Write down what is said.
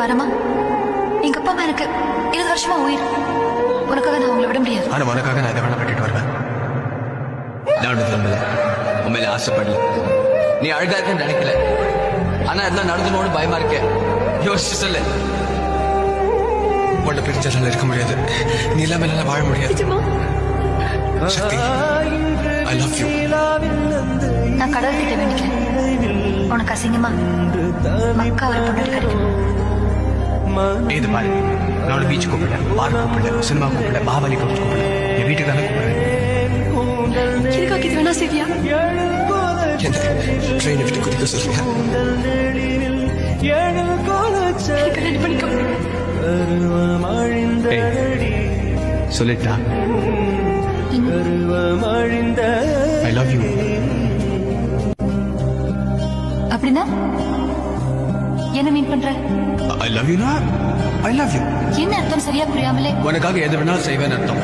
வரமா? எங்க அப்பா அம்மா எனக்கு 20 வருஷமா உயிர். உனக்காக நான் உங்களை விட முடியாது. ஆனா உனக்காக நான் இதை வேணா விட்டுட்டு வருவேன். நான் விரும்பல, உண்மையில ஆசைப்படல. நீ அழகா இருக்குன்னு நினைக்கல. ஆனா எல்லாம் நடந்துனோடு பயமா இருக்க. யோசிச்சு சொல்லு. உன்னை பிரிஞ்சால இருக்க முடியாது. நீ இல்லாம என்னால வாழ முடியாது. சக்தி, I love you. நான் கடவுள்கிட்ட வேண்டிக்கிறேன். உனக்கு அசிங்கமா மக்கா ஒரு பொண்ணு கிடைக்கும். ஏது பாரு, நான் பீச் கூப்பிடல, பார் கூப்பிடல, சினிமா கூப்பிடல, பாபாலி கூப்பிடல, என் வீட்டுக்கு தானே கூப்பிடுறேன். இதுக்காக இது வேணா சரியா? ட்ரெயினை விட்டு குதிக்க சொல்றியா? கல்யாணம் பண்ணிக்கோ. சொல்லிட்டா? I love you. அப்படின்னா என்ன மீன் பண்ற? I love you. I love you. என்ன அர்த்தம் சரியா புரியாமலே? உனக்காக எது வேணாலும் செய்வேன் அர்த்தம்.